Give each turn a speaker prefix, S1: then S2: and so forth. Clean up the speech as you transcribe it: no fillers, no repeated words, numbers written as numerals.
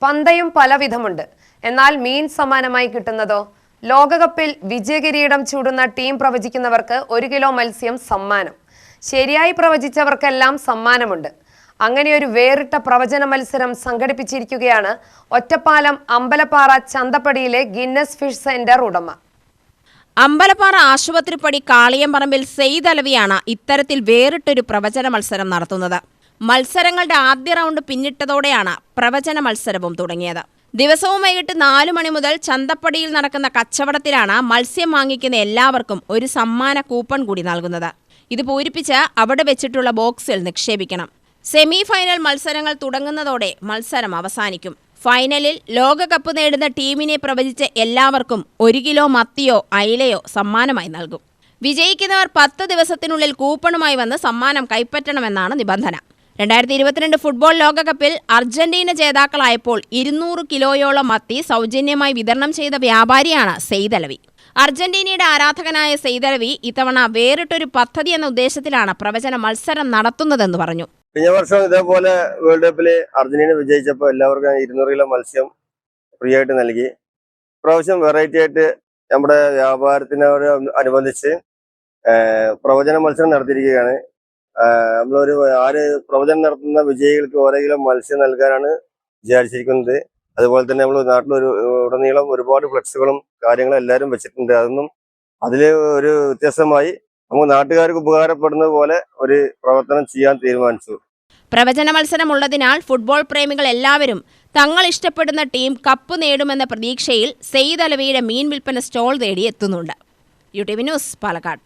S1: പന്തയും പലവിധമുണ്ട്. എന്നാൽ മീൻ സമ്മാനമായി കിട്ടുന്നതോ? ലോകകപ്പിൽ വിജയകിരീടം ചൂടുന്ന ടീം പ്രവചിക്കുന്നവർക്ക് 1 കിലോ മത്സ്യം സമ്മാനം. ശരിയായി പ്രവചിച്ചവർക്കെല്ലാം സമ്മാനമുണ്ട്. അങ്ങനെയൊരു വേറിട്ട പ്രവചന മത്സരം സംഘടിപ്പിച്ചിരിക്കുകയാണ് ഒറ്റപ്പാലം അമ്പലപ്പാറ ചന്തപ്പടിയിലെ ഗിന്നസ് ഫിഷ് സെന്റർ ഉടമ.
S2: അമ്പലപ്പാറ ആശുപത്രിപ്പടി കാളിയംപറമ്പിൽ സെയ്ദ് അലവിയാണ് ഇത്തരത്തിൽ വേറിട്ടൊരു പ്രവചന മത്സരം നടത്തുന്നത്. മത്സരങ്ങളുടെ ആദ്യ റൗണ്ട് പിന്നിട്ടതോടെയാണ് പ്രവചന മത്സരവും തുടങ്ങിയത്. ദിവസവും വൈകിട്ട് 4 മണി മുതൽ ചന്തപ്പടിയിൽ നടക്കുന്ന കച്ചവടത്തിലാണ് മത്സ്യം വാങ്ങിക്കുന്ന എല്ലാവർക്കും ഒരു സമ്മാന കൂപ്പൺ കൂടി നൽകുന്നത്. ഇത് പൂരിപ്പിച്ച് അവിടെ വെച്ചിട്ടുള്ള ബോക്സിൽ നിക്ഷേപിക്കണം. സെമി ഫൈനൽ മത്സരങ്ങൾ തുടങ്ങുന്നതോടെ മത്സരം അവസാനിക്കും. ഫൈനലിൽ ലോകകപ്പ് നേടുന്ന ടീമിനെ പ്രവചിച്ച എല്ലാവർക്കും 1 കിലോ മത്തിയോ അയിലയോ സമ്മാനമായി നൽകും. വിജയിക്കുന്നവർ 10 ദിവസത്തിനുള്ളിൽ കൂപ്പണുമായി വന്ന് സമ്മാനം കൈപ്പറ്റണമെന്നാണ് നിബന്ധന. 2022 ഫുട്ബോൾ ലോകകപ്പിൽ അർജന്റീന ജേതാക്കളായപ്പോൾ 200 കിലോയോളം മത്തി സൗജന്യമായി വിതരണം ചെയ്ത വ്യാപാരിയാണ് സെയ്ദ് അലവി. അർജന്റീനയുടെ ആരാധകനായ സെയ്ദ് അലവി ഇത്തവണ വേറിട്ടൊരു പദ്ധതി എന്ന ഉദ്ദേശത്തിലാണ് പ്രവചന മത്സരം നടത്തുന്നതെന്ന് പറഞ്ഞു.
S3: കഴിഞ്ഞ വർഷം ഇതേപോലെ വേൾഡ് കപ്പില് അർജന്റീന വിജയിച്ചപ്പോൾ എല്ലാവർക്കും 200 കിലോ മത്സ്യം ഫ്രീ ആയിട്ട് നൽകി. പ്രാവശ്യം വെറൈറ്റി ആയിട്ട് നമ്മുടെ വ്യാപാരത്തിനോട് അനുബന്ധിച്ച് പ്രവചന മത്സരം നടത്തിയിരിക്കുകയാണ്. നമ്മളൊരു പ്രവചനം നടത്തുന്ന വിജയികൾക്ക് 1 കിലോ മത്സ്യം നൽകാനാണ് വിചാരിച്ചിരിക്കുന്നത്. അതുപോലെ തന്നെ നമ്മൾ ഉടനീളം ഒരുപാട് ഫ്ലെക്സുകളും കാര്യങ്ങളും എല്ലാവരും വെച്ചിട്ടുണ്ട്. അതൊന്നും അതിൽ ഒരു വ്യത്യസ്തമായി നമുക്ക് നാട്ടുകാർക്ക് ഉപകാരപ്പെടുന്നത് പോലെ ഒരു പ്രവർത്തനം ചെയ്യാൻ തീരുമാനിച്ചു.
S2: പ്രവചന മത്സരം ഉള്ളതിനാൽ ഫുട്ബോൾ പ്രേമികൾ എല്ലാവരും തങ്ങൾ ഇഷ്ടപ്പെടുന്ന ടീം കപ്പ് നേടുമെന്ന പ്രതീക്ഷയിൽ സെയ്ദ് അലവിയുടെ മീൻ വിൽപ്പന സ്റ്റോൾ തേടി എത്തുന്നുണ്ട്. UTV news, Palakkad.